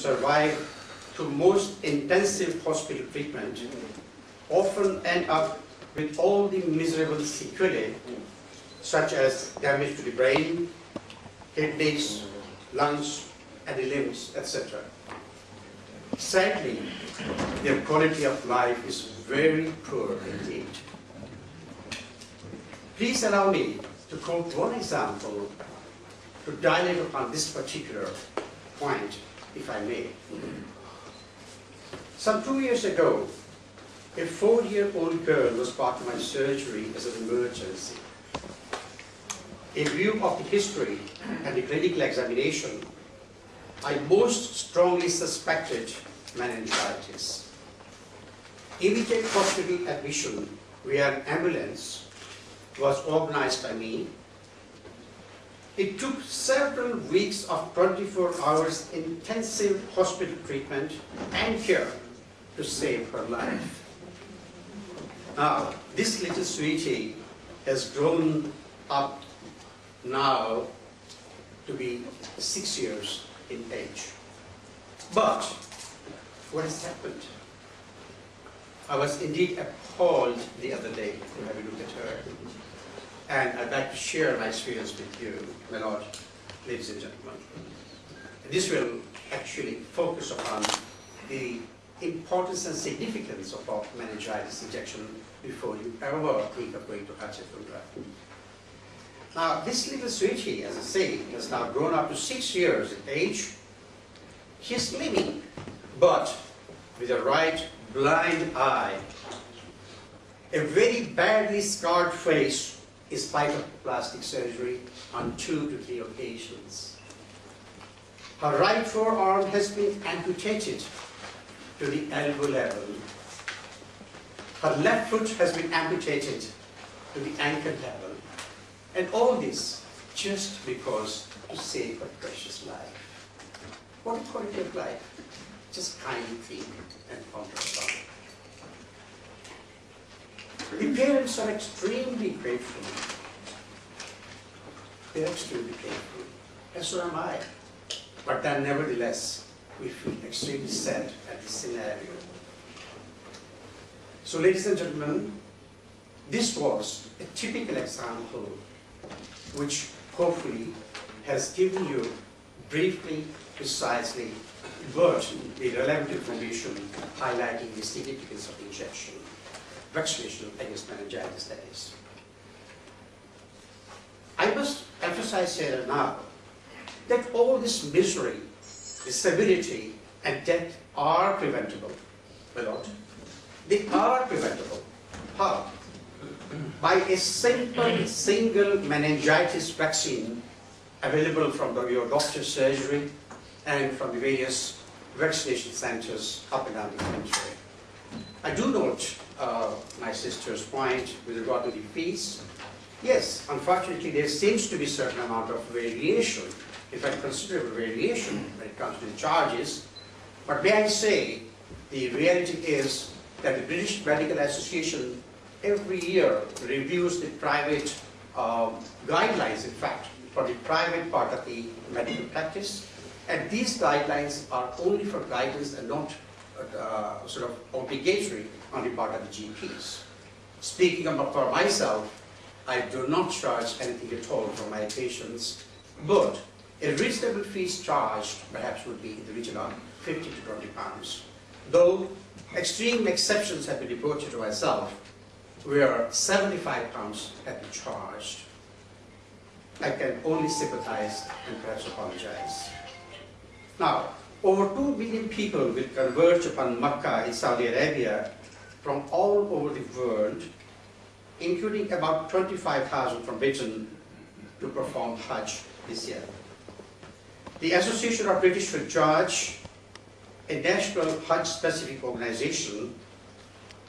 survive through most intensive hospital treatment often end up with all the miserable sequelae such as damage to the brain, kidneys, lungs, and the limbs, etc. Sadly, their quality of life is very poor indeed. Please allow me to quote one example to dilate upon this particular point, if I may. Some 2 years ago, a 4-year-old girl was brought to my surgery as an emergency. In view of the history and the clinical examination, I most strongly suspected meningitis. Immediate hospital admission via an ambulance was organized by me. It took several weeks of 24 hours intensive hospital treatment and care to save her life. Now, this little sweetie has grown up now to be 6 years in age. But what has happened? I was indeed appalled the other day to have a look at her. And I'd like to share my experience with you, my Lord, ladies and gentlemen. This will actually focus upon the importance and significance of a meningitis injection before you ever think of going to Hajj Umrah. Now, this little sweetie, as I say, has now grown up to 6 years in age. She's living, but with a right blind eye, a very badly scarred face in spite of plastic surgery on 2 to 3 occasions. Her right forearm has been amputated to the elbow level. Her left foot has been amputated to the ankle level. And all this just because to save her precious life. What a quality of life. Just kindly think and ponder upon. The parents are extremely grateful. They're extremely grateful. And so am I. But then nevertheless, we feel extremely sad at this scenario. So ladies and gentlemen, this was a typical example which hopefully has given you briefly, precisely, but the relevant information highlighting the significance of injection, vaccination against meningitis, that is. I must emphasize here now that all this misery, disability, and death are preventable. My Lord, they are preventable. How? By a simple, single meningitis vaccine available from your doctor's surgery and from the various vaccination centers up and down the country. I do note my sister's point with regard to the fees. Yes, unfortunately, there seems to be a certain amount of variation, in fact, considerable variation when it comes to the charges. But may I say, the reality is that the British Medical Association every year reviews the private guidelines, in fact, for the private part of the medical practice. And these guidelines are only for guidance and not sort of obligatory on the part of the GPs. Speaking for myself, I do not charge anything at all for my patients, but a reasonable fees charged perhaps would be in the region of 50 to 20 pounds. Though extreme exceptions have been reported to myself, where 75 pounds have been charged. I can only sympathize and perhaps apologize. Now, over 2 million people will converge upon Makkah in Saudi Arabia from all over the world, including about 25,000 from Britain, to perform Hajj this year. The Association of British Hajj, a national Hajj-specific organization,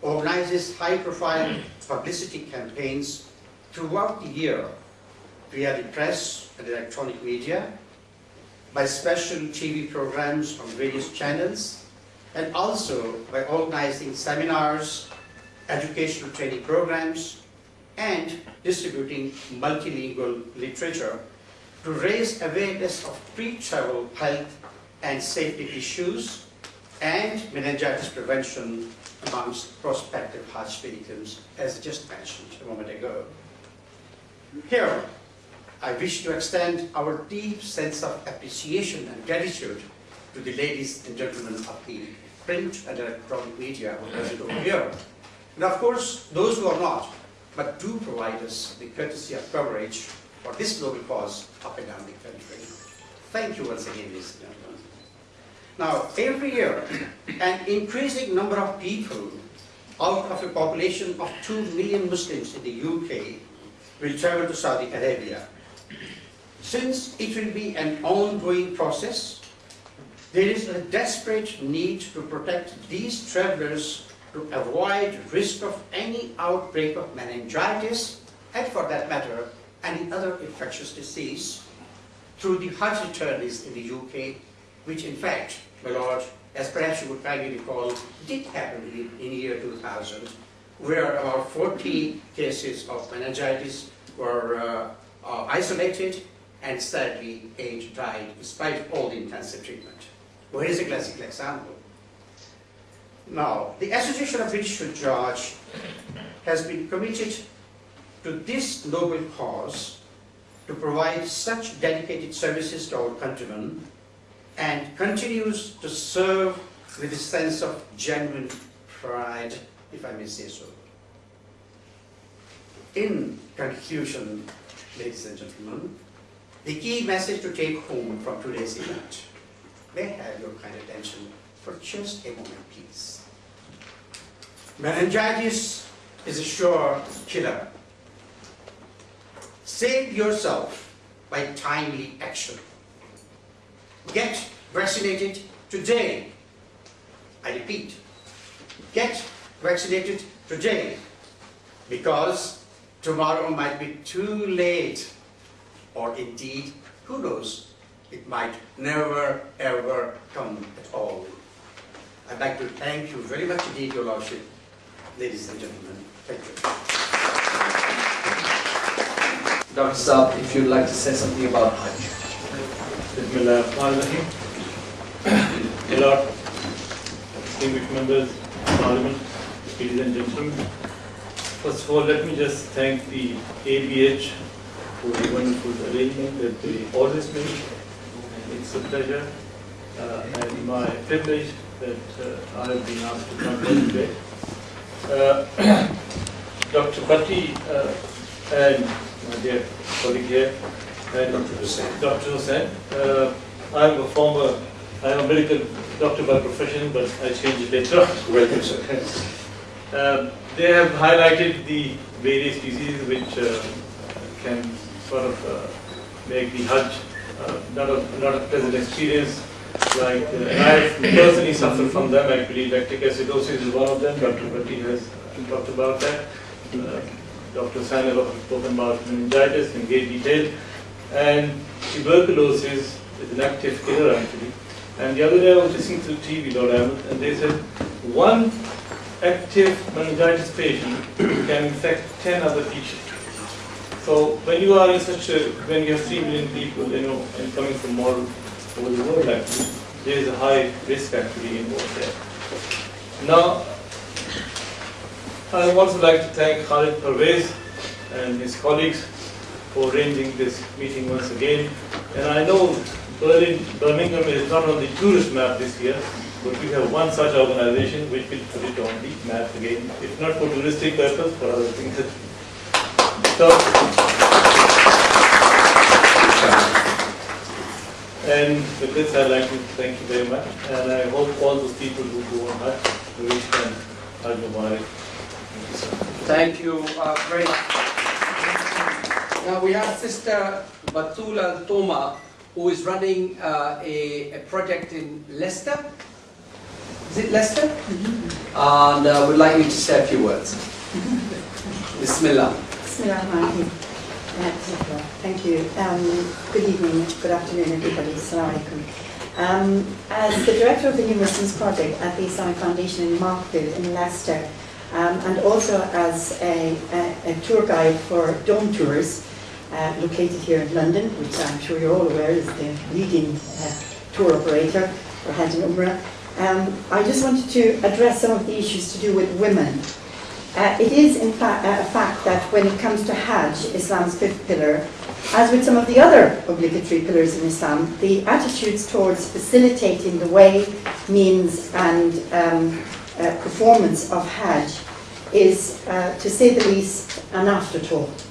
organizes high-profile publicity campaigns throughout the year via the press and electronic media, by special TV programs on various channels, and also by organizing seminars, educational training programs, and distributing multilingual literature to raise awareness of pre-travel health and safety issues, and meningitis prevention amongst prospective Hajj pilgrims, as I just mentioned a moment ago. Here, I wish to extend our deep sense of appreciation and gratitude to the ladies and gentlemen of the print and electronic media who are present over here. And of course, those who are not, but do provide us the courtesy of coverage for this noble cause up and down the country. Thank you once again, ladies and gentlemen. Now, every year, an increasing number of people out of a population of 2 million Muslims in the UK will travel to Saudi Arabia. Since it will be an ongoing process, there is a desperate need to protect these travelers to avoid risk of any outbreak of meningitis, and for that matter, any other infectious disease, through the Hajj returnees in the UK, which in fact, my Lord, as perhaps you would kindly recall, did happen in year 2000, where about 40 cases of meningitis were isolated, and sadly 8 died despite all the intensive treatment. Well, here's a classical example. Now, the Association of British Hajj has been committed to this noble cause to provide such dedicated services to our countrymen, and continues to serve with a sense of genuine pride, if I may say so. In conclusion, ladies and gentlemen, the key message to take home from today's event, may I have your kind attention for just a moment, please. Meningitis is a sure killer. Save yourself by timely action. Get vaccinated today. I repeat, get vaccinated today, because tomorrow might be too late, or indeed, who knows, it might never ever come at all. I'd like to thank you very much indeed, Your Lordship, ladies and gentlemen. Thank you. Dr. Saab, if you'd like to say something about Hajj. Bismillahirrahmanirrahim. A lot, distinguished members of Parliament, ladies and gentlemen. First of all, let me just thank the ABH for the wonderful arrangement that they always make. It's a pleasure and my privilege that I have been asked to come here today. Dr. Bhatti and my dear colleague here, and Dr. Hussain. I'm a medical doctor by profession, but I changed it later on. Welcome, sir. They have highlighted the various diseases which can sort of make the Hajj not a pleasant experience. Like I personally suffer from them. Actually, lactic acidosis is one of them. Dr. Bhatti has talked about that. Dr. Hussain has spoken about meningitis in great detail, and tuberculosis is an active killer actually. And the other day I was listening to TV, Lord Ahmed, and they said one active meningitis patient can infect 10 other people. So when you are in when you have 3 million people, and coming from all over the world actually, there is a high risk actually involved there. Now, I would also like to thank Khalid Parvez and his colleagues for arranging this meeting once again. And I know Birmingham is not on the tourist map this year, but we have one such organization which will put it on the map again, if not for touristic purpose, for other things. So, and with this I'd like to thank you very much, and I hope all those people who go on Hajj wish them Hajj Umrah. Thank you very much. Now we have Sister Batula Toma, who is running a project in Leicester. Is it Leicester? Mm-hmm. And would like you to say a few words. Bismillah. Bismillah. Thank you. Good evening, good afternoon, everybody. Assalamu alaikum. As the director of the New Muslims Project at the Islamic Foundation in Markfield in Leicester, and also as a tour guide for Dome Tours, located here in London, which I'm sure you're all aware is the leading tour operator for Hajj Umrah. I just wanted to address some of the issues to do with women. It is in fact a fact that when it comes to Hajj, Islam's fifth pillar, as with some of the other obligatory pillars in Islam, the attitudes towards facilitating the way, means and performance of Hajj is, to say the least, an afterthought.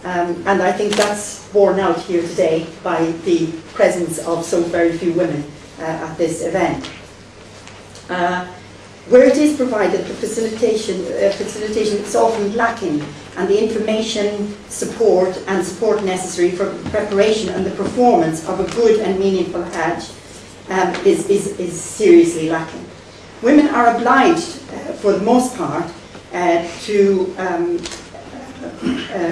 And I think that's borne out here today by the presence of so very few women at this event. Where it is provided, the facilitation is often lacking, and the information, support necessary for preparation and the performance of a good and meaningful Hajj is seriously lacking. Women are obliged, for the most part, to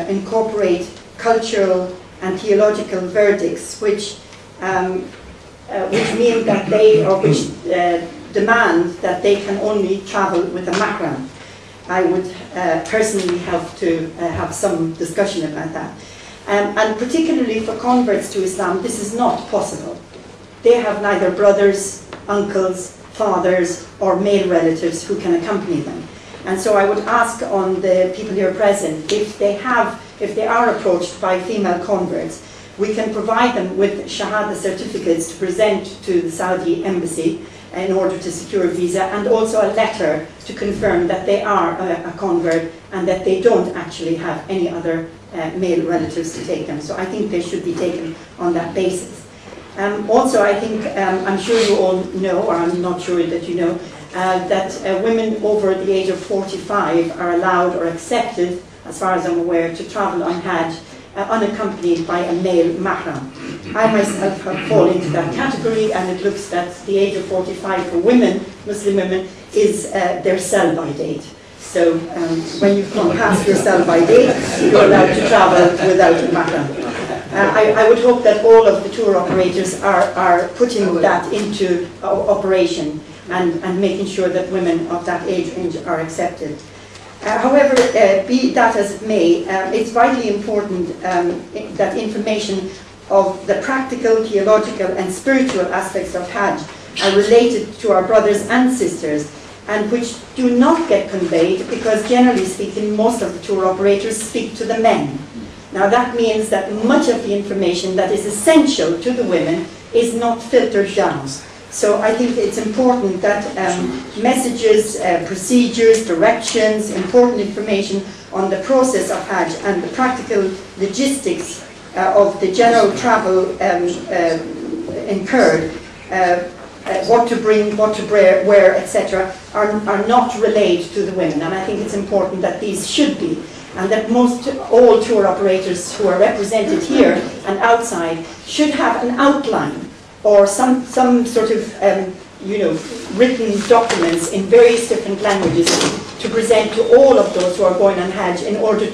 incorporate cultural and theological verdicts, which mean that which demand that they can only travel with a mahram. I would personally have to have some discussion about that. And particularly for converts to Islam, this is not possible. They have neither brothers, uncles, fathers, or male relatives who can accompany them. And so I would ask on the people here present, if they are approached by female converts, we can provide them with Shahada certificates to present to the Saudi embassy in order to secure a visa, and also a letter to confirm that they are a convert and that they don't actually have any other male relatives to take them. So I think they should be taken on that basis. Also, I think, I'm sure you all know, or I'm not sure that you know, that women over the age of 45 are allowed or accepted, as far as I'm aware, to travel on Hajj unaccompanied by a male mahram. I myself have fallen into that category, and it looks that the age of 45 for women, Muslim women, is their sell-by date. So when you've gone past your sell-by date, you're allowed to travel without a mahram. I would hope that all of the tour operators are putting that into operation and making sure that women of that age range are accepted. However, be that as it may, it's vitally important that information of the practical, theological and spiritual aspects of Hajj are related to our brothers and sisters, and which do not get conveyed because, generally speaking, most of the tour operators speak to the men. Now that means that much of the information that is essential to the women is not filtered down. So I think it's important that messages, procedures, directions, important information on the process of Hajj and the practical logistics of the general travel incurred, what to bring, what to wear, etc., are not relayed to the women. And I think it's important that these should be, and that all tour operators who are represented here and outside should have an outline or some sort of written documents in various different languages to present to all of those who are going on Hajj in order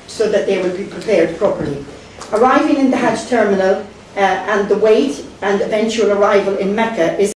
so that they will be prepared properly. Arriving in the Hajj terminal and the wait and eventual arrival in Mecca is